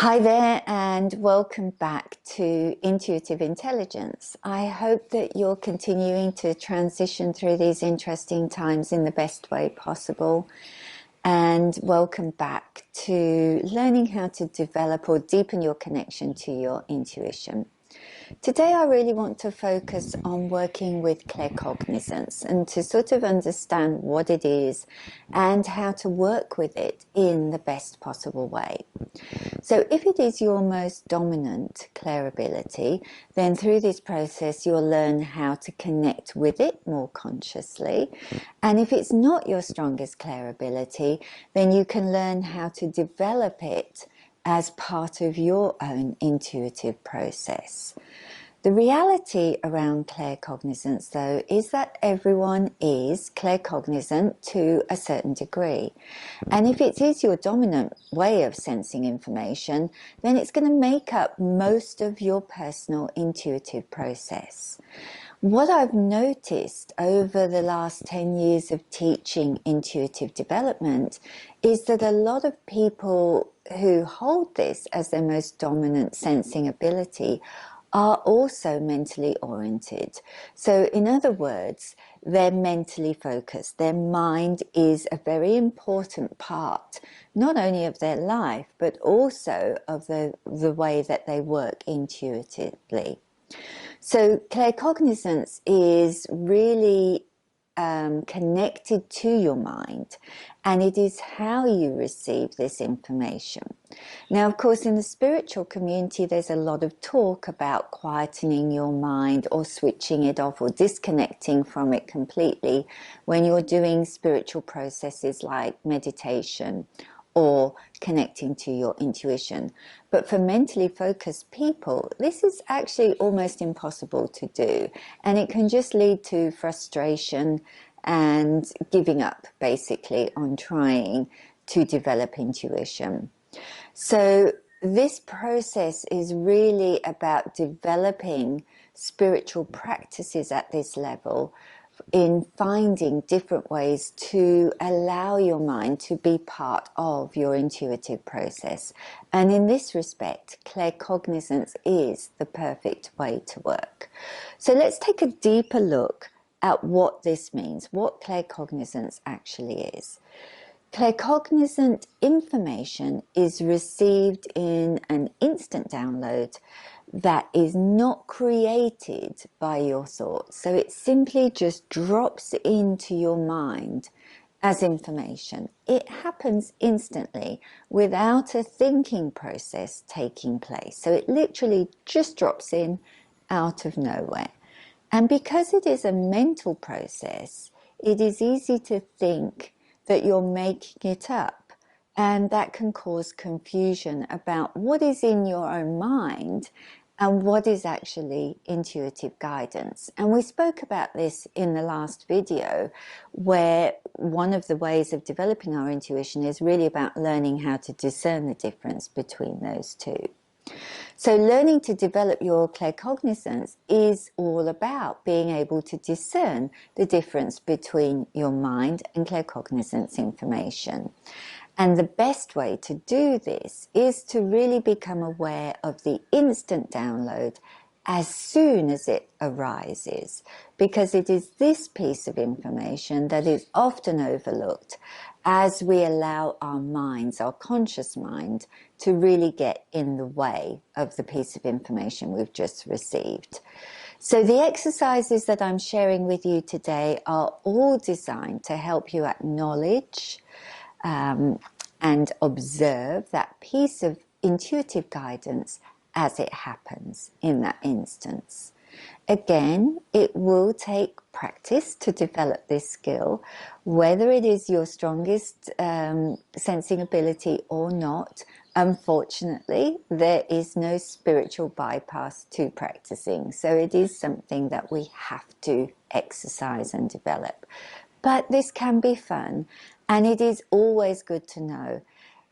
Hi there, and welcome back to Intuitive Intelligence. I hope that you're continuing to transition through these interesting times in the best way possible. And welcome back to learning how to develop or deepen your connection to your intuition. Today I really want to focus on working with claircognizance and to sort of understand what it is and how to work with it in the best possible way. So if it is your most dominant clair ability, then through this process you'll learn how to connect with it more consciously. And if it's not your strongest clair ability, then you can learn how to develop it as part of your own intuitive process. The reality around claircognizance, though, is that everyone is claircognizant to a certain degree. And if it is your dominant way of sensing information, then it's going to make up most of your personal intuitive process. What I've noticed over the last 10 years of teaching intuitive development is that a lot of people who hold this as their most dominant sensing ability are also mentally oriented. So in other words, they're mentally focused. Their mind is a very important part, not only of their life, but also of the way that they work intuitively. So claircognizance is really connected to your mind, and it is how you receive this information. Now, of course, in the spiritual community, there's a lot of talk about quietening your mind or switching it off or disconnecting from it completely when you're doing spiritual processes like meditation or connecting to your intuition. But for mentally focused people, this is actually almost impossible to do. And it can just lead to frustration and giving up, basically, on trying to develop intuition. So this process is really about developing spiritual practices at this level, in finding different ways to allow your mind to be part of your intuitive process. And in this respect, claircognizance is the perfect way to work. So let's take a deeper look at what this means, what claircognizance actually is. Claircognizant information is received in an instant download that is not created by your thoughts. So it simply just drops into your mind as information. It happens instantly without a thinking process taking place. So it literally just drops in out of nowhere. And because it is a mental process, it is easy to think that you're making it up. And that can cause confusion about what is in your own mind and what is actually intuitive guidance. And we spoke about this in the last video, where one of the ways of developing our intuition is really about learning how to discern the difference between those two. So learning to develop your claircognizance is all about being able to discern the difference between your mind and claircognizance information. And the best way to do this is to really become aware of the instant download as soon as it arises, because it is this piece of information that is often overlooked as we allow our minds, our conscious mind, to really get in the way of the piece of information we've just received. So the exercises that I'm sharing with you today are all designed to help you acknowledge and observe that piece of intuitive guidance as it happens in that instance. Again, it will take practice to develop this skill, whether it is your strongest sensing ability or not. Unfortunately, there is no spiritual bypass to practicing, so it is something that we have to exercise and develop. But this can be fun, and it is always good to know,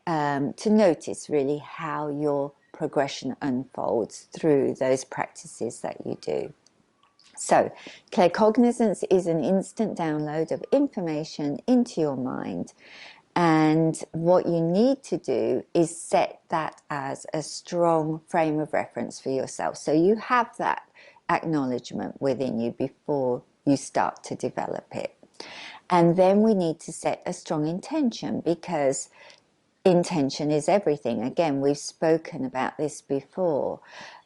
to notice really how your progression unfolds through those practices that you do. So, claircognizance is an instant download of information into your mind, And what you need to do is set that as a strong frame of reference for yourself. So you have that acknowledgement within you before you start to develop it. And then we need to set a strong intention, because intention is everything. Again, we've spoken about this before.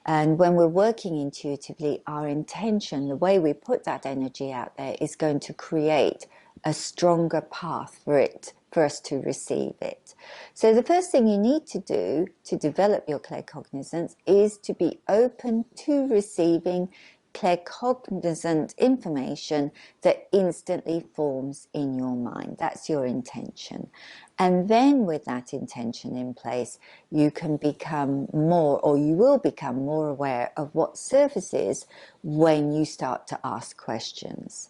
And when we're working intuitively, our intention, the way we put that energy out there, is going to create a stronger path for us to receive it. So the first thing you need to do to develop your claircognizance is to be open to receiving claircognizant information that instantly forms in your mind. That's your intention. And then with that intention in place, you can become more, or you will become more aware of what surfaces when you start to ask questions.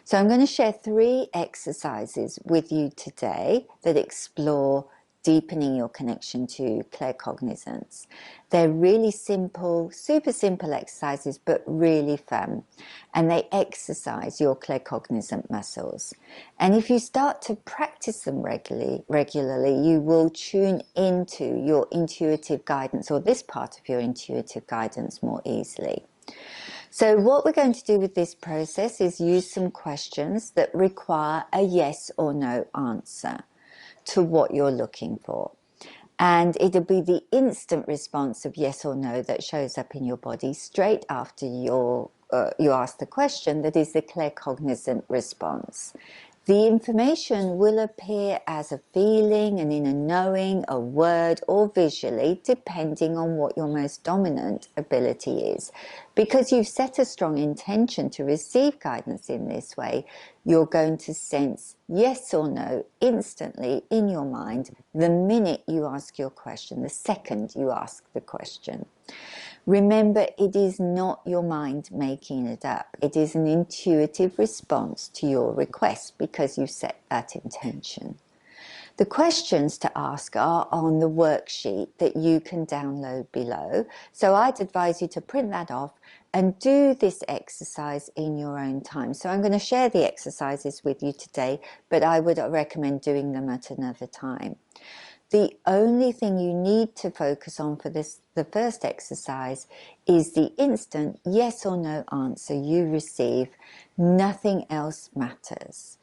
So I'm going to share 3 exercises with you today that explore deepening your connection to claircognizance. They're really simple, super simple exercises, but really fun. And they exercise your claircognizant muscles. And if you start to practice them regularly, you will tune into your intuitive guidance, or this part of your intuitive guidance, more easily. So what we're going to do with this process is use some questions that require a yes or no answer to what you're looking for. And it'll be the instant response of yes or no that shows up in your body straight after you ask the question that is the claircognizant response. The information will appear as a feeling, an inner knowing, a word, or visually, depending on what your most dominant ability is. Because you've set a strong intention to receive guidance in this way, you're going to sense yes or no instantly in your mind the minute you ask your question, the second you ask the question. Remember, it is not your mind making it up. It is an intuitive response to your request because you set that intention. The questions to ask are on the worksheet that you can download below. So I'd advise you to print that off and do this exercise in your own time. So I'm going to share the exercises with you today, but I would recommend doing them at another time. The only thing you need to focus on for the first exercise is the instant yes or no answer you receive. Nothing else matters.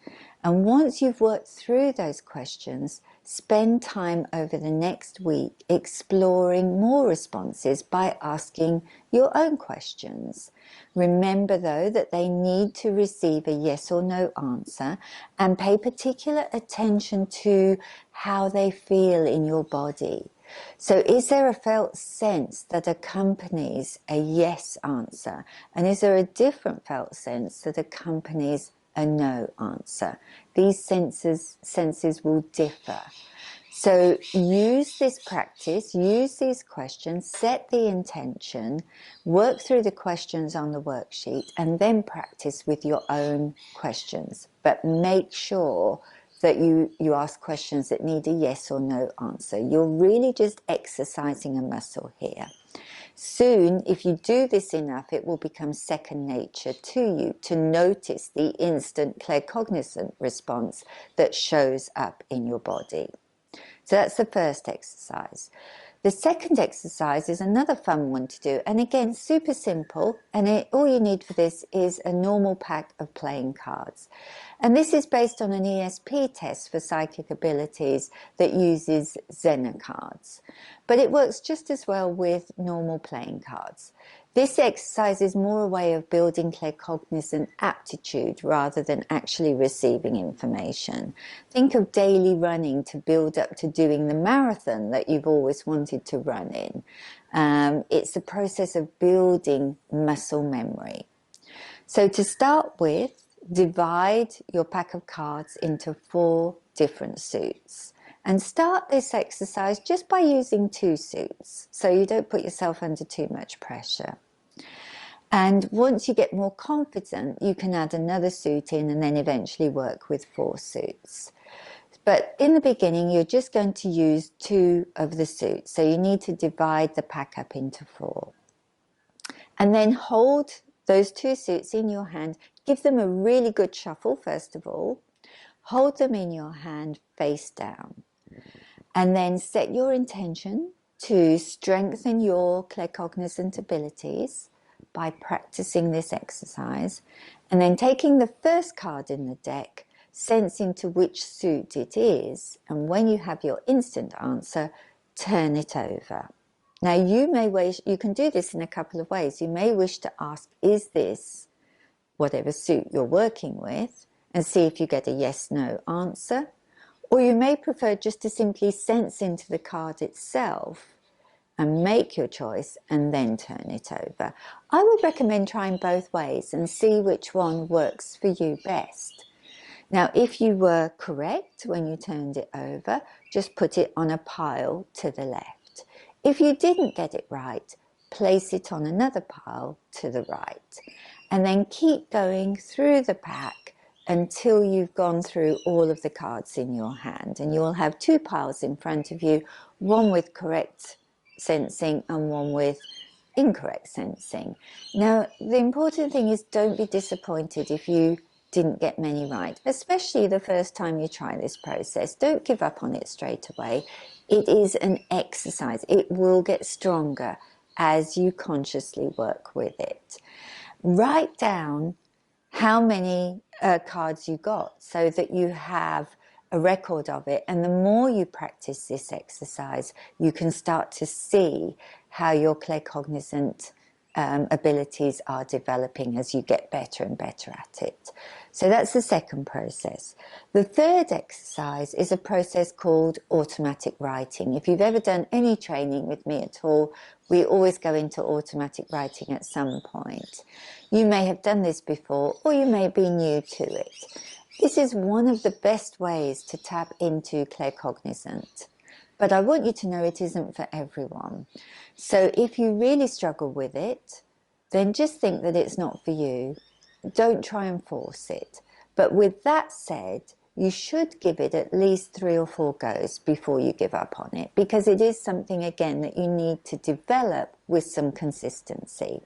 And once you've worked through those questions, spend time over the next week exploring more responses by asking your own questions. Remember, though, that they need to receive a yes or no answer, and pay particular attention to how they feel in your body. So is there a felt sense that accompanies a yes answer? And is there a different felt sense that accompanies a no answer? These senses will differ. So use this practice, use these questions, set the intention, work through the questions on the worksheet, and then practice with your own questions. But make sure that you ask questions that need a yes or no answer. You're really just exercising a muscle here. Soon, if you do this enough, it will become second nature to you to notice the instant claircognizant response that shows up in your body. So that's the first exercise. The second exercise is another fun one to do, and again, super simple, and all you need for this is a normal pack of playing cards. And this is based on an ESP test for psychic abilities that uses Zener cards. But it works just as well with normal playing cards. This exercise is more a way of building claircognizant aptitude rather than actually receiving information. Think of daily running to build up to doing the marathon that you've always wanted to run in. It's a process of building muscle memory. So to start with, divide your pack of cards into 4 different suits. And start this exercise just by using 2 suits, so you don't put yourself under too much pressure. And once you get more confident, you can add another suit in and then eventually work with 4 suits. But in the beginning, you're just going to use 2 of the suits. So you need to divide the pack up into 4. And then hold those 2 suits in your hand. Give them a really good shuffle, first of all. hold them in your hand face down, and then set your intention to strengthen your claircognizant abilities by practicing this exercise, and then taking the first card in the deck, sense into which suit it is, and when you have your instant answer, turn it over. Now you may wish, you can do this in a couple of ways. You may wish to ask, is this whatever suit you're working with, and see if you get a yes/no answer. Or you may prefer just to simply sense into the card itself and make your choice and then turn it over. I would recommend trying both ways and see which one works for you best. Now, if you were correct when you turned it over, just put it on a pile to the left. If you didn't get it right, place it on another pile to the right. And then keep going through the pack until you've gone through all of the cards in your hand. And you'll have two piles in front of you, one with correct sensing and one with incorrect sensing. Now, the important thing is don't be disappointed if you didn't get many right, especially the first time you try this process. Don't give up on it straight away. It is an exercise. It will get stronger as you consciously work with it. Write down how many cards you got so that you have a record of it, and the more you practice this exercise, you can start to see how your claircognizant abilities are developing as you get better and better at it. So that's the second process. The third exercise is a process called automatic writing. If you've ever done any training with me at all, we always go into automatic writing at some point. You may have done this before, or you may be new to it. This is one of the best ways to tap into claircognizant. But I want you to know it isn't for everyone. So if you really struggle with it, then just think that it's not for you. Don't try and force it. But with that said, you should give it at least 3 or 4 goes before you give up on it, because it is something, again, that you need to develop with some consistency.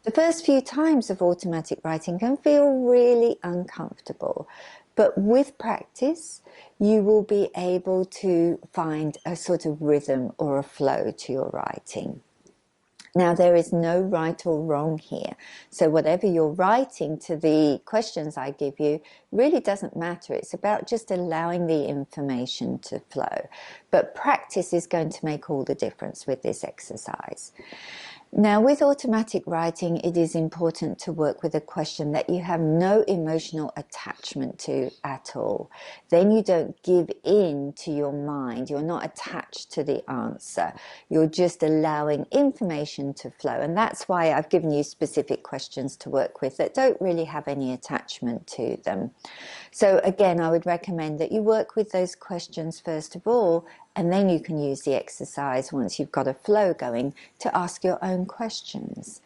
The first few times of automatic writing can feel really uncomfortable, but with practice, you will be able to find a sort of rhythm or a flow to your writing. Now, there is no right or wrong here. So whatever you're writing to the questions I give you really doesn't matter. It's about just allowing the information to flow. But practice is going to make all the difference with this exercise. Now, with automatic writing, it is important to work with a question that you have no emotional attachment to at all. Then you don't give in to your mind. You're not attached to the answer. You're just allowing information to flow. And that's why I've given you specific questions to work with that don't really have any attachment to them. So again, I would recommend that you work with those questions first of all, and then you can use the exercise once you've got a flow going to ask your own questions.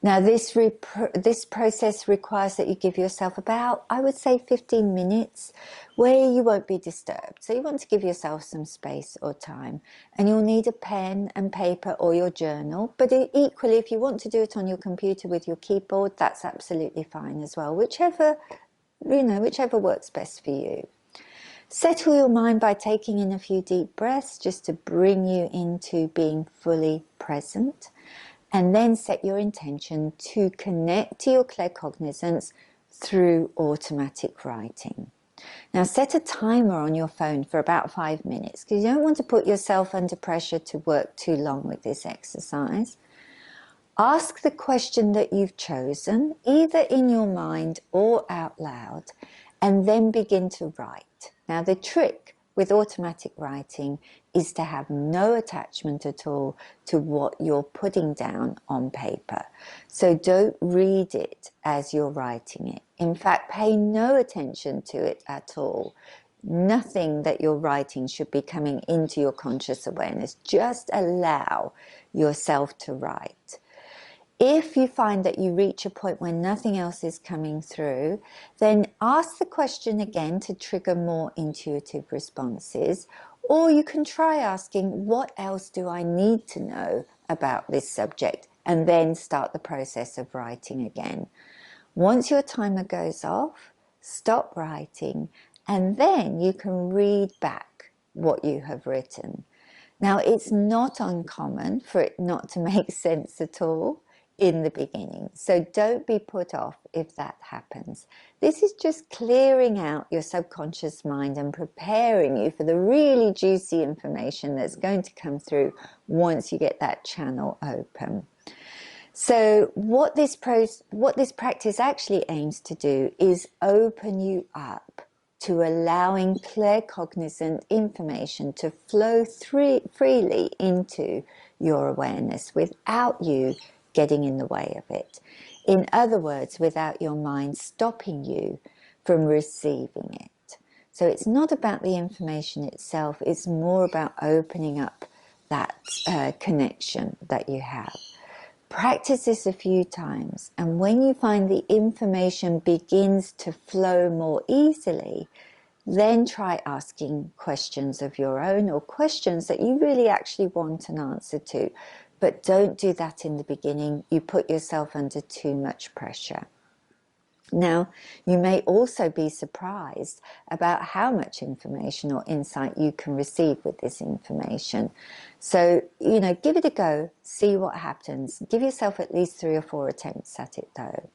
Now, this process requires that you give yourself about, I would say, 15 minutes where you won't be disturbed. So you want to give yourself some space or time, and you'll need a pen and paper or your journal. But equally, if you want to do it on your computer with your keyboard, that's absolutely fine as well, whichever works best for you. Settle your mind by taking in a few deep breaths just to bring you into being fully present. And then set your intention to connect to your claircognizance through automatic writing. Now, set a timer on your phone for about 5 minutes because you don't want to put yourself under pressure to work too long with this exercise. Ask the question that you've chosen, either in your mind or out loud, and then begin to write. Now, the trick with automatic writing is to have no attachment at all to what you're putting down on paper. So don't read it as you're writing it. In fact, pay no attention to it at all. Nothing that you're writing should be coming into your conscious awareness. Just allow yourself to write. If you find that you reach a point where nothing else is coming through, then ask the question again to trigger more intuitive responses. Or you can try asking, what else do I need to know about this subject? And then start the process of writing again. Once your timer goes off, stop writing and then you can read back what you have written. Now, it's not uncommon for it not to make sense at all in the beginning, so don't be put off if that happens. This is just clearing out your subconscious mind and preparing you for the really juicy information that's going to come through once you get that channel open. So what this practice actually aims to do is open you up to allowing claircognizant information to flow freely into your awareness without you getting in the way of it. In other words, without your mind stopping you from receiving it. So it's not about the information itself, it's more about opening up that connection that you have. Practice this a few times, and when you find the information begins to flow more easily, then try asking questions of your own or questions that you really actually want an answer to. But don't do that in the beginning. You put yourself under too much pressure. Now, you may also be surprised about how much information or insight you can receive with this information. So, give it a go, see what happens. Give yourself at least 3 or 4 attempts at it though.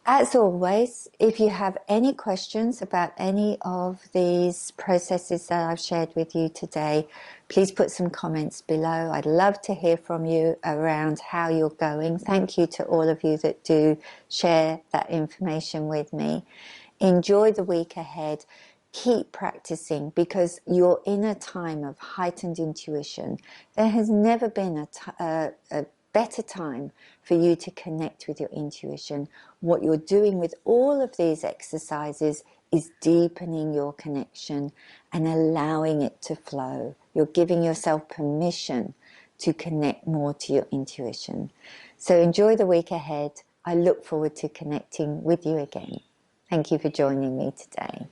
As always, if you have any questions about any of these processes that I've shared with you today, please put some comments below. I'd love to hear from you around how you're going. Thank you to all of you that do share that information with me. Enjoy the week ahead. Keep practicing because you're in a time of heightened intuition. There has never been a better time for you to connect with your intuition. What you're doing with all of these exercises is deepening your connection and allowing it to flow. You're giving yourself permission to connect more to your intuition. So enjoy the week ahead. I look forward to connecting with you again. Thank you for joining me today.